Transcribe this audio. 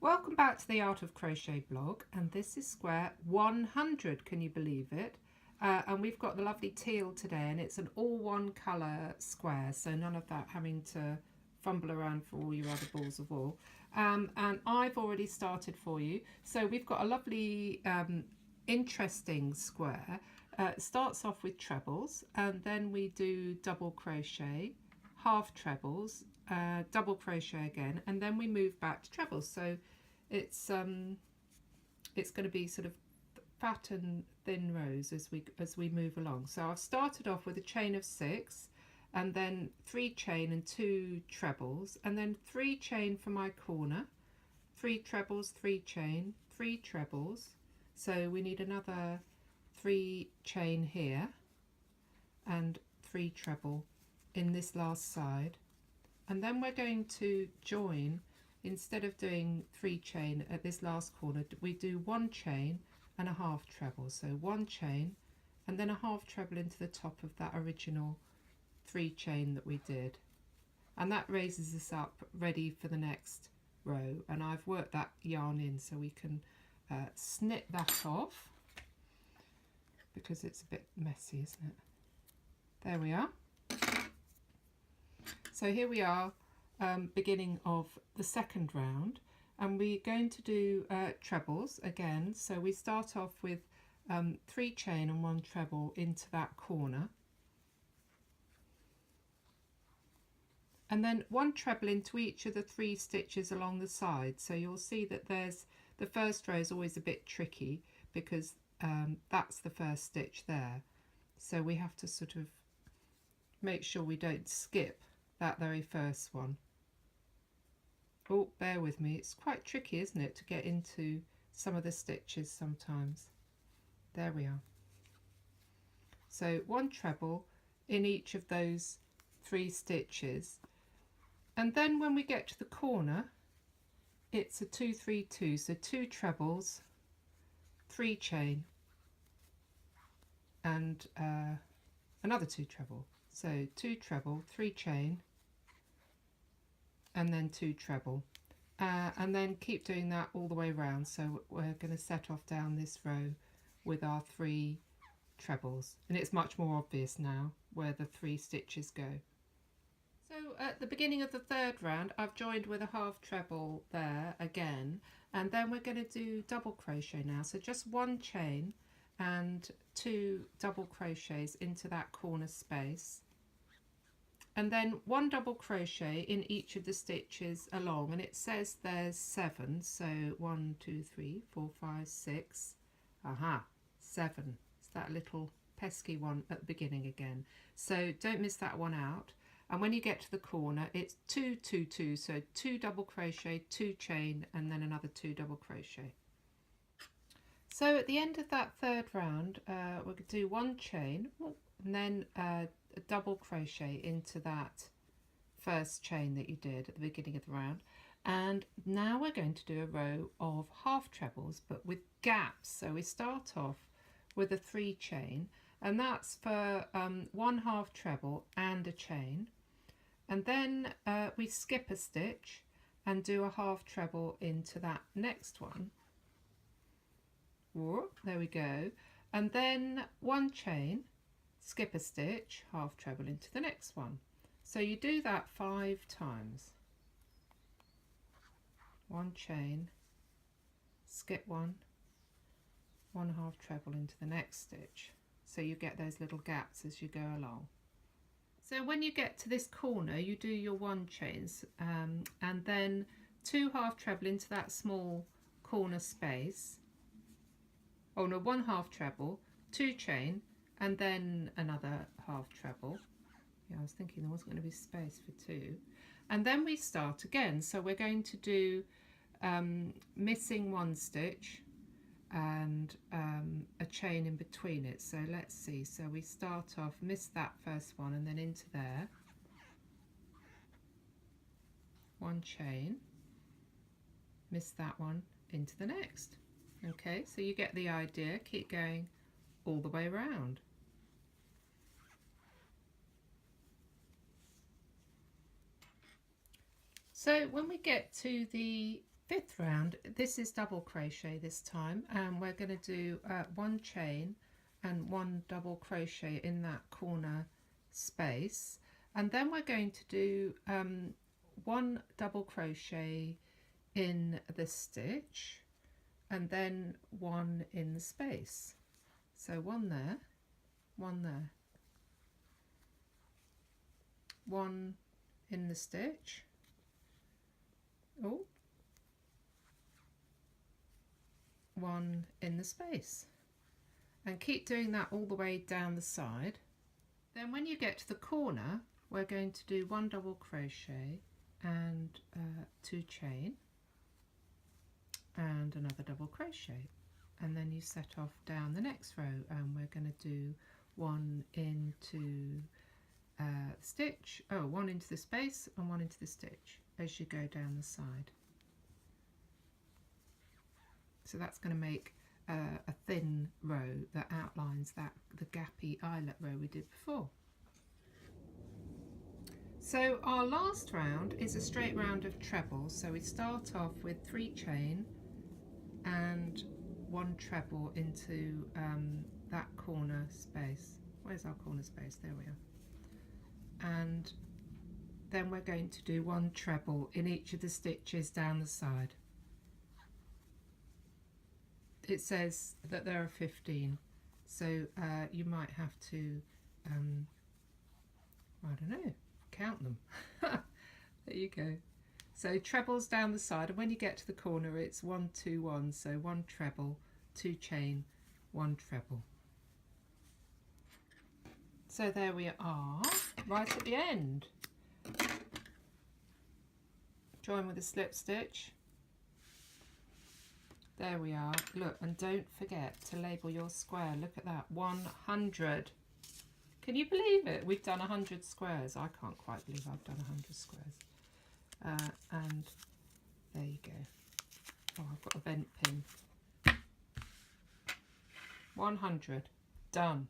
Welcome back to the Art of Crochet blog, and this is square 100, can you believe it? And we've got the lovely teal today, and it's an all one colour square, so none of that having to fumble around for all your other balls of wool. And I've already started for you, so we've got a lovely interesting square. It starts off with trebles, and then we do double crochet, half trebles, double crochet again, and then we move back to trebles. So it's going to be sort of fat and thin rows as we move along. So I've started off with a chain of 6, and then 3 chain and 2 trebles, and then 3 chain for my corner, 3 trebles, 3 chain, 3 trebles. So we need another 3 chain here and 3 treble in this last side, and then we're going to join. Instead of doing 3 chain at this last corner, we do 1 chain and a half treble. So 1 chain and then a half treble into the top of that original 3 chain that we did, and that raises us up ready for the next row. And I've worked that yarn in so we can snip that off because it's a bit messy, isn't it? There we are. So here we are, beginning of the second round, and we're going to do trebles again. So we start off with 3 chain and 1 treble into that corner, and then 1 treble into each of the 3 stitches along the side. So you'll see that there's the first row is always a bit tricky because that's the first stitch there, so we have to sort of make sure we don't skip that very first one. Oh, bear with me, it's quite tricky, isn't it, to get into some of the stitches sometimes. There we are. So 1 treble in each of those 3 stitches, and then when we get to the corner it's a 2 3 2, so 2 trebles, 3 chain and another 2 treble. So 2 treble, 3 chain, and then 2 treble, and then keep doing that all the way around. So we're going to set off down this row with our 3 trebles, and it's much more obvious now where the 3 stitches go. So at the beginning of the third round I've joined with a half treble there again, and then we're going to do double crochet now. So just 1 chain and 2 double crochets into that corner space, and then 1 double crochet in each of the stitches along, and it says there's 7, so 1 2 3 4 5 6, 7. It's that little pesky one at the beginning again, so don't miss that one out. And when you get to the corner it's 2 2 2, so 2 double crochet, 2 chain, and then another 2 double crochet. So at the end of that third round we're going to do 1 chain and then a double crochet into that first chain that you did at the beginning of the round, and now we're going to do a row of half trebles but with gaps. So we start off with a 3 chain, and that's for 1 half treble and a chain, and then we skip a stitch and do a half treble into that next one. Whoop, there we go, and then 1 chain, skip a stitch, half treble into the next one. So you do that 5 times. 1 chain, skip 1, 1 half treble into the next stitch. So you get those little gaps as you go along. So when you get to this corner you do your 1 chains and then 2 half treble into that small corner space. Oh no, 1 half treble, 2 chain, and then another half treble. Yeah, I was thinking there wasn't going to be space for 2. And then we start again. So we're going to do missing 1 stitch and a chain in between it. So let's see, so we start off, miss that first one and then into there, 1 chain, miss that one, into the next. Okay, so you get the idea, keep going all the way around. So when we get to the Fifth round, this is double crochet this time, and we're going to do 1 chain and 1 double crochet in that corner space, and then we're going to do 1 double crochet in the stitch and then 1 in the space. So 1 there, 1 there, 1 in the stitch, oh, 1 in the space, and keep doing that all the way down the side. Then when you get to the corner, we're going to do 1 double crochet and 2 chain and another double crochet, and then you set off down the next row, and we're going to do 1 into stitch, 1 into the space and 1 into the stitch as you go down the side. So that's going to make a thin row that outlines the gappy eyelet row we did before. So our last round is a straight round of treble. So we start off with 3 chain and 1 treble into that corner space. Where's our corner space? There we are. And then we're going to do 1 treble in each of the stitches down the side. It says that there are 15, so you might have to, I don't know, count them. There you go. So trebles down the side, and when you get to the corner it's 1 2 1, so 1 treble, 2 chain, 1 treble. So there we are, right at the end. Join with a slip stitch. There we are. Look, and don't forget to label your square. Look at that, 100. Can you believe it? We've done 100 squares. I can't quite believe I've done 100 squares. And there you go. Oh, I've got a vent pin. 100. Done.